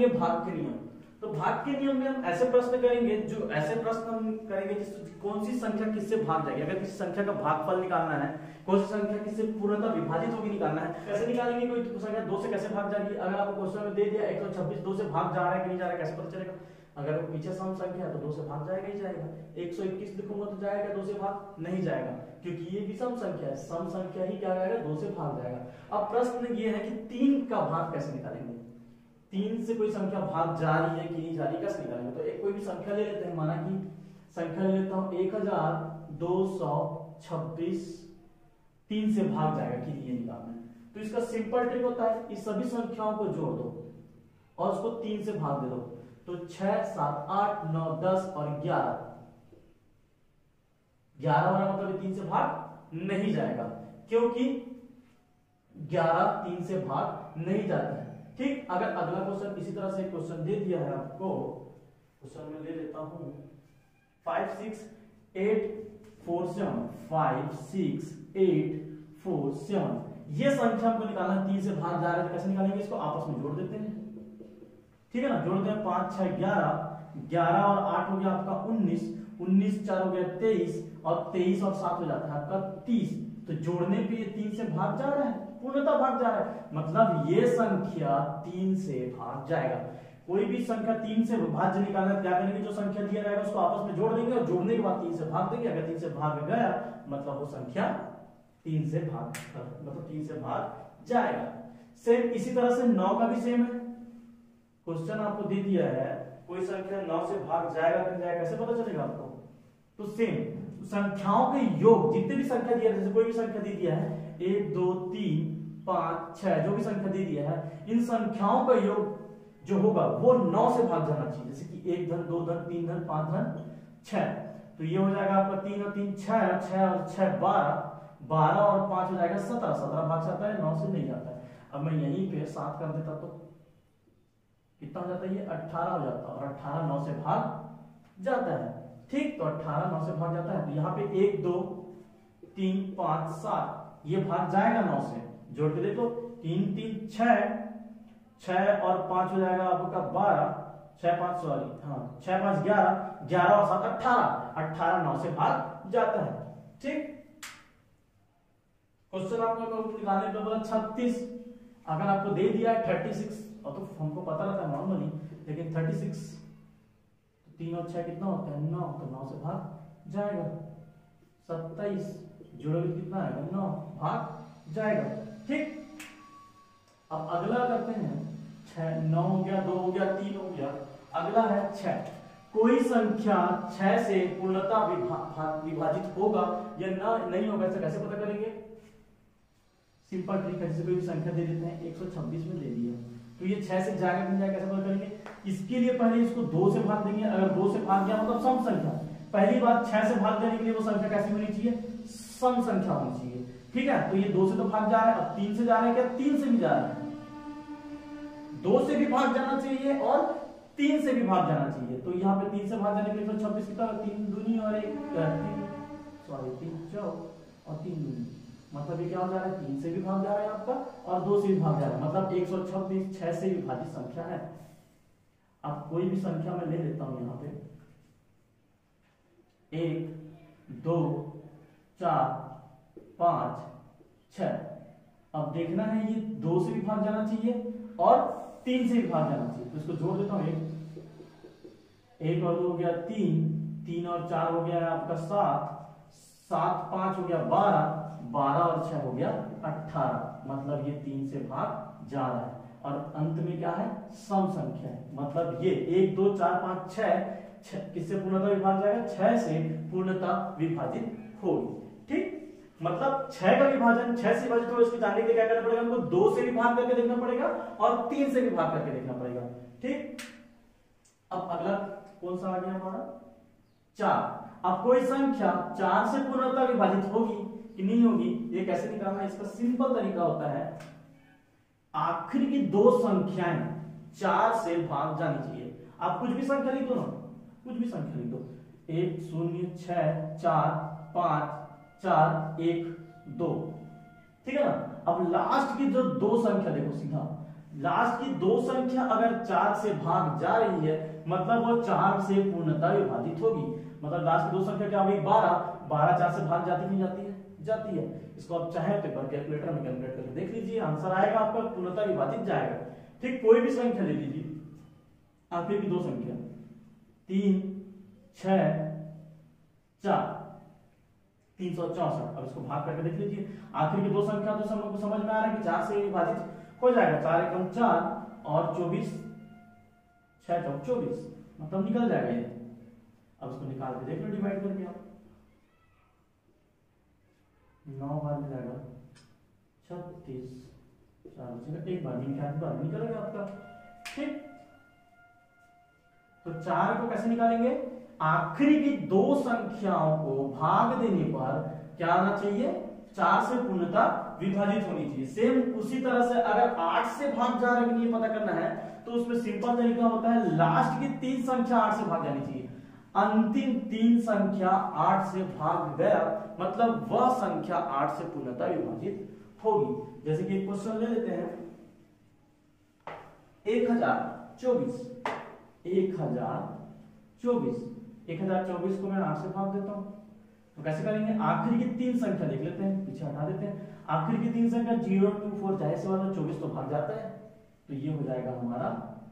निकालेंगे भाग के नियम। तो भाग के नियम में हम ऐसे प्रश्न करेंगे, जो ऐसे प्रश्न हम करेंगे जिस कौन सी संख्या किससे भाग जाएगी। अगर किसी संख्या का भागफल निकालना है, कौन सी संख्या किससे पूर्णतः विभाजित होगी निकालना है, कैसे निकालेंगे। कोई संख्या 2 से कैसे भाग जाएगी, अगर आपको क्वेश्चन में दे दिया 126 2 से भाग जा रहा है कि नहीं जा रहा है, कैसे पता चलेगा। अगर वो पीछे सम संख्या है तो 2 से भाग जाएगा ही जाएगा। 121 लिखूंगा तो जाएगा 2 से भाग नहीं जाएगा, क्योंकि ये विषम संख्या है, सम संख्या ही क्या जाएगा 2 से भाग जाएगा। अब प्रश्न ये है कि 3 का भाग कैसे निकालेंगे। 3 से कोई संख्या भाग जा रही है कि नहीं जा रही, कैसे निकालेंगे। तो एक कोई भी संख्या ले लेते हैं, माना कि संख्या ले लेता हूं 1226, 3 से भाग जाएगा कि नहीं ये निकालना है। तो इसका सिंपल ट्रिक होता है, इस सभी संख्याओं को जोड़ दो और उसको 3 से भाग दे दो। तो 6 7 8 9 10 और 11 वाला मतलब 3 से भाग नहीं जाएगा, क्योंकि 11 3 से भाग नहीं जाता है। ठीक, अगर अगला क्वेश्चन इसी तरह से क्वेश्चन दे दिया है आपको, क्वेश्चन में ले लेता हूं 5 6 8 4 7, 5 6 8 4 7, ये संख्या हमको निकालना है। 3 से भाग जा रहा है, कैसे निकालेंगे, इसको आपस में जोड़ देते हैं। ठीक है ना, जोड़ते हैं 5 6 11, 11 और 8 हो गया आपका 19, 19 4 हो गया 23 और 23 और 7 हो जाता है आपका 30। तो जोड़ने पे ये 3 से भाग जा रहा है, पूर्णतः भाग जा रहा है, मतलब ये संख्या 3 से भाग जाएगा। कोई भी संख्या 3 से भाज्य निकालना क्या करेंगे, जो संख्या दिया जाएगा उसको आपस में जोड़ देंगे और जोड़ने के बाद 3 से भाग देंगे। अगर 3 से भाग गया मतलब वो संख्या 3 से भाग मतलब 3 से भाग जाएगा। सेम इसी तरह से 9 का भी सेम है। क्वेश्चन आपको दे दिया है कोई संख्या 9 से भाग जाएगा कि जाएगा, कैसे पता चलेगा आपको। तो सेम संख्याओं के योग, जितने भी संख्या दिया है, जैसे कोई भी संख्या दे दिया है 1 2 3 5 6, जो भी संख्या दे दिया है, इन संख्याओं का योग जो होगा वो 9 से भाग जाना चाहिए। जैसे कि 1 धन 2 धन 3 धन 5 धन 6, तो ये हो जाएगा आपका 3 और 3 6, 6 और 6 12, 12 और 5 हो जाएगा 17, 17 भाग जाता है 9 से नहीं जाता है। अब मैं यहीं पे 7 कर देता तो कितना हो जाता है, ये 18 हो जाता है, और 18 9 से भाग जाता है। ठीक, तो 18 9 से भाग जाता है, तो यहाँ पे 1 2 3 5 7 ये भाग जाएगा 9 से। जोड़ के देखो 3 3 6, 6 और 5 हो जाएगा आपका 12, 6 5 सॉरी हाँ 6 5 11, 11 और 7 18, 18 9 से भाग जाता है। ठीक, क्वेश्चन आपको निकालने पे बोला 36, अगर आपको दे दिया है 36, और तो हमको पता रहता है नॉर्मली, लेकिन 36 तो 3 और 6 कितना होता है 9, तो 9 से भाग जाएगा। 27 जोड़ोगे कितना आएगा 9, भाग जाएगा। ठीक, अब अगला करते हैं 6, 9 हो गया, 2 हो गया, 3 हो गया, अगला है 6। कोई संख्या 6 से पूर्णतः विभाजित होगा या ना नहीं होगा, ऐसा कैसे पता करेंगे। सिंपल ट्रिक है, जैसे कोई भी संख्या दे देते हैं 126 में दे दिया, तो ये 6 से जाएगा कि नहीं जाएगा, कैसे पता करेंगे। इसके लिए पहले इसको 2 से भाग देंगे, अगर 2 से भाग गया मतलब सम संख्या। पहली बात 6 से भाग देने के लिए वो संख्या कैसी होनी चाहिए, सम संख्या होनी चाहिए। ठीक है, तो ये 2 से तो भाग जा रहा है, अब 3 से जा रहा है क्या, 3 से भी जा रहा है, 2 से भी भाग जाना चाहिए और 3 से भी भाग जाना चाहिए। तो यहाँ पे 3 से भाग जाने के लिए 126 कितना, 3 दूनी और 1 3 चौक और 3 दूनी, मतलब ये क्या हो जा रहा है, 3 से भी भाग जा रहा है आपका और 2 से भी भाग जा रहा है, मतलब 126 6 से विभाजित संख्या है। अब कोई भी संख्या मैं ले लेता हूं यहाँ पे 1 2 4 5 6, अब देखना है ये 2 से भी भाग जाना चाहिए और 3 से भी भाग जाना चाहिए, तो इसको जोड़ देता हूं। 1 और 2 हो गया 3, 3 और 4 हो गया आपका 7, 7 5 हो गया 12, 12 और 6 हो गया 18, मतलब ये 3 से भाग जा रहा है। और अंत में क्या है, सम संख्या है, मतलब ये 1 2 4 5 6 किससे पूर्णतः विभाग जाएगा, 6 से पूर्णतः विभाजित होगी। ठीक, मतलब 6 का विभाजन 6 से विभाजित हो, इसको जानने के लिए क्या करना पड़ेगा, हमको 2 से भी भाग करके देखना पड़ेगा और 3 से भी भाग करके देखना पड़ेगा। ठीक, अब अगला कौन सा आ गया हमारा 4। अब कोई संख्या 4 से पूर्णतः विभाजित होगी कि नहीं होगी, ये कैसे निकालना है, इसका सिंपल तरीका होता है, आखिर की 2 संख्याएं 4 से भाग जानी चाहिए। आप कुछ भी संख्या लिख दो ना, कुछ भी संख्या लिख दो, 1 0 6 4 5 4 1 2, ठीक है ना। अब लास्ट की जो 2 संख्या देखो, सीधा लास्ट की दो संख्या अगर 4 से भाग जा रही है मतलब वो 4 से पूर्णतः विभाजित होगी। मतलब लास्ट की दो संख्या क्या हुई 12, 12 4 से भाग जाती नहीं जाती है, जाती है। इसको आप चाहे तो एक बार कैलकुलेटर में कैलकुलेट करके देख लीजिए, आंसर आएगा आपका पूर्णतः विभाजित जाएगा। ठीक, कोई भी संख्या ले लीजिए, आखिर की दो संख्या 3 6 4 364। अब इसको भाग करके देख लीजिए, आखिर की दो संख्या तो सबको समझ में आ रहा है कि 4 से विभाजित हो जाएगा। 4 एकम 4 और 24 6 चौक 24, मतलब निकल जाएगा ये। अब इसको निकाल के देख लो डिवाइड करके आप, 9 बार में जाएगा 36, 4 बचेगा एक बार में, 4 बार में निकलेगा आपका। ठीक, तो 4 को कैसे निकालेंगे, आखिरी की दो संख्याओं को भाग देने पर क्या आना चाहिए, 4 से पूर्णतः विभाजित होनी चाहिए। सेम उसी तरह से अगर 8 से भाग जा रहा है ये पता करना है तो उसमें सिंपल तरीका होता है, लास्ट की 3 संख्या 8 से भाग जानी चाहिए। अंतिम 3 संख्या 8 से भाग गया मतलब वह संख्या 8 से पूर्णतः विभाजित होगी। जैसे कि एक क्वेश्चन ले लेते हैं, 1024 1024 को मैं 8 से भाग देता हूं, तो कैसे करेंगे, आखिरी की 3 संख्या लिख लेते हैं, पीछे हटा देते हैं। आखिरी की 3 संख्या 0 2 4, जाहिर सी बात है 24 तो भाग जाता है, तो ये हो जाएगा हमारा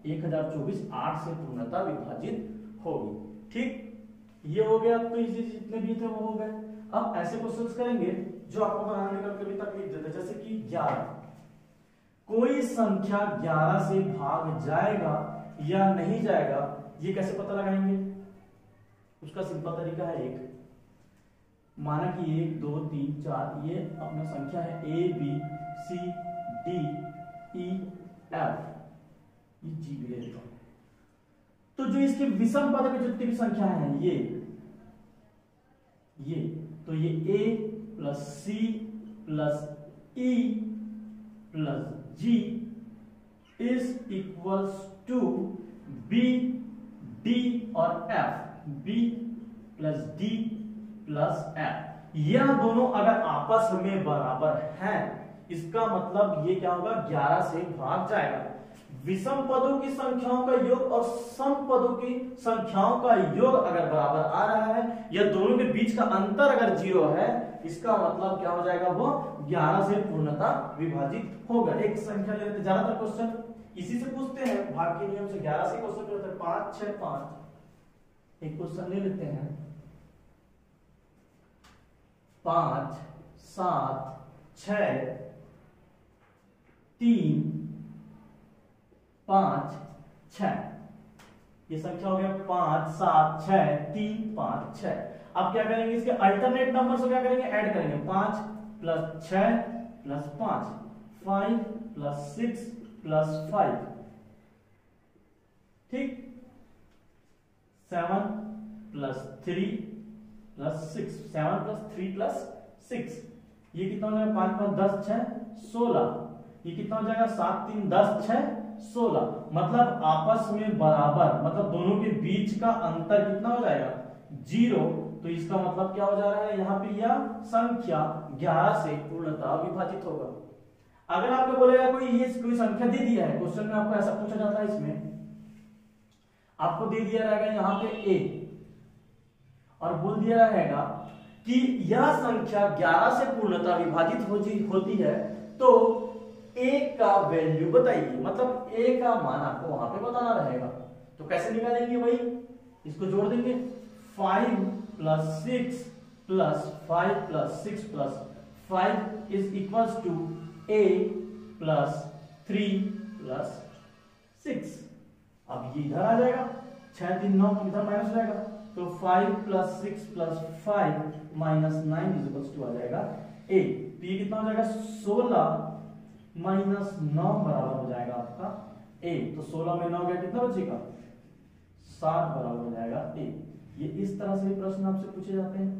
1024 8 से पूर्णतः विभाजित होगी। ठीक, ये हो गया। तो इसी जितने भी थे वो हो गए। अब ऐसे क्वेश्चंस करेंगे जो आपको बनाने में कभी तकलीफ देते हैं, जैसे कि 11, कोई संख्या 11 से भाग जाएगा या नहीं जाएगा, ये कैसे पता लगाएंगे, उसका सिंपल तरीका है एक, माना कि 1 2 3 4 ये अपना संख्या है A B C D E F, ये G भी ले लेता हूं। तो जो इसके विषम पद में जितनी भी संख्या है ये तो ये A plus C plus E plus G is equals to B D और F, B plus D plus F। यह दोनों अगर आपस में बराबर हैं इसका मतलब ये क्या होगा, 11 से भाग जाएगा। विषम पदों की संख्याओं का योग और सम पदों की संख्याओं का योग अगर बराबर आ रहा है या दोनों के बीच का अंतर अगर 0 है, इसका मतलब क्या हो जाएगा, वो 11 से पूर्णतः विभाजित होगा। एक संख्या ले लेते, ज्यादातर क्वेश्चन इसी से पूछते हैं, भाग के नियम से 11 से क्वेश्चन करते हैं। 5 6 5, एक क्वेश्चन ले लेते हैं, 5 7 6 3 5 6, ये संख्या हो गया 5 7 6 3 5 6। अब क्या करेंगे, इसके अल्टरनेट नंबर से क्या करेंगे, ऐड करेंगे। 5 प्लस 6 प्लस 5, 5 प्लस 6 प्लस 5, ठीक, 7 प्लस 3 प्लस 6, 7 प्लस 3 प्लस 6, ये कितना हो जाएगा, 5 5 10 6 16, ये कितना हो जाएगा, 7 3 10 6 16, मतलब आपस में बराबर, मतलब दोनों के बीच का अंतर कितना हो जाएगा, 0। तो इसका मतलब क्या हो जा रहा है, यहाँ पे यह संख्या 11 से पूर्णतः विभाजित होगा। अगर आपको बोलेगा कोई संख्या दे दिया है, क्वेश्चन में आपको ऐसा पूछा जाता है, इसमें आपको दे दिया रहेगा यहाँ पे a और बोल दिया रहेगा कि यह संख्या 11 से पूर्णतः विभाजित होती है, तो a का वैल्यू बताइए, मतलब a का मान आपको वहां पे बताना रहेगा। तो कैसे निकालेंगे, वही इसको जोड़ देंगे, 5 plus 6 plus 5 plus 6 plus 5 is equals to a plus 3 plus 6। अब ये इधर आ जाएगा, 6 3 9 इधर माइनस हो जाएगा, तो 5 plus 6 plus 5 minus 9 is equals to आ जाएगा a। तो ये कितना हो जाएगा, 16 माइनस 9 बराबर हो जाएगा आपका a। तो 16 में 9 गया, कितना बचेगा, 7 बराबर हो जाएगा a। ये इस तरह से प्रश्न आपसे पूछे जाते हैं,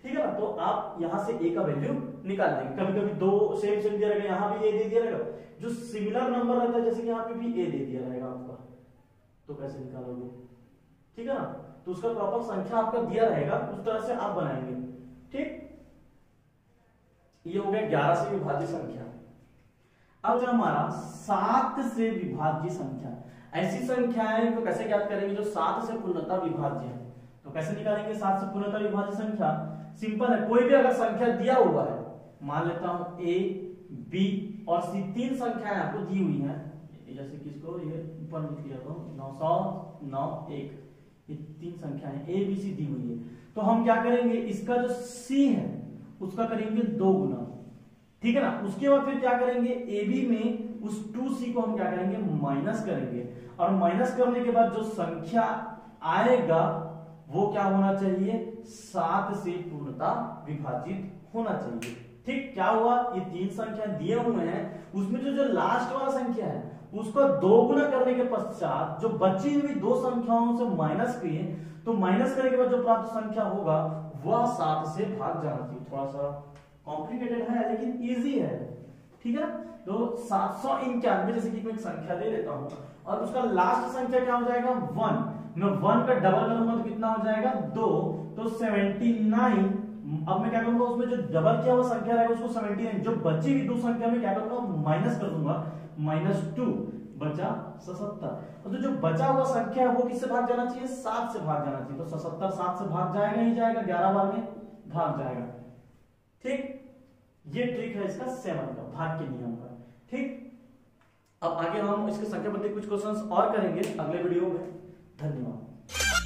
ठीक है ना। तो आप यहां से a का वैल्यू निकाल देंगे। कभी कभी दो सेम दिया रहेगा, यहाँ भी a दे दिया रहेगा, जो सिमिलर नंबर रहता है जैसे कि यहाँ पे भी a दे दिया रहेगा आपका, तो कैसे निकालोगे, ठीक है ना। तो उसका प्रॉपर संख्या आपका दिया रहेगा, उस तरह से आप बनाएंगे, ठीक। ये हो गया 11 से विभाज्य संख्या। अब जो हमारा 7 से विभाज्य संख्या, ऐसी संख्याएं को कैसे ज्ञात करेंगे जो 7 से पूर्णतः विभाज्य है। तो कैसे निकालेंगे 7 से पूर्णतः विभाज्य संख्या? सिंपल है, कोई भी अगर संख्या दिया हुआ है, मान लेता हूं ए, बी और सी, 3 संख्याएं आपको दी हुई हैं, जैसे किसको ये ऊपर लिख दिया तो 900, 9, 1, ये 3 संख्याएं ए बी सी दी हुई है। तो हम क्या करेंगे, इसका जो सी है उसका करेंगे 2 गुना, ठीक है ना। उसके बाद फिर क्या करेंगे, ए बी में उस 2c को हम क्या करेंगे, माइनस करेंगे, और माइनस करने के बाद जो संख्या आएगा वो क्या होना चाहिए, 7 से पूर्णतः विभाजित होना चाहिए। ठीक, क्या हुआ, ये 3 संख्या दिए हुए हैं, उसमें जो लास्ट वाला संख्या है उसको 2 गुना करने के पश्चात जो बची हुई 2 संख्याओं से माइनस किए, तो माइनस करने के बाद जो प्राप्त संख्या होगा वह 7 से भाग जाना चाहिए। थोड़ा सा कॉम्प्लिकेटेड है लेकिन इजी है, ठीक है ना। तो 791, जैसे कि मैं एक संख्या दे देता हूं और उसका लास्ट संख्या क्या हो जाएगा, 1, मैं 1 का डबल करूंगा तो कितना हो जाएगा, 2, तो 79। अब मैं क्या करूंगा, उसमें जो डबल किया हुआ संख्या रहेगा उसको 79, जो बची हुई 2 संख्या में क्या करूंगा, माइनस कर दूंगा, -2 बचा 77, और तो जो बचा हुआ संख्या है वो किससे भाग जाना चाहिए, 7 से भाग जाना चाहिए। तो 77 7 से भाग जाएगा ही जाएगा, 11 बार में भाग जाएगा। ठीक, ये ट्रिक है इसका 7 का, भाग के नियम का। ठीक, अब आगे हम इसके संख्या बदले कुछ क्वेश्चंस और करेंगे अगले वीडियो में। धन्यवाद।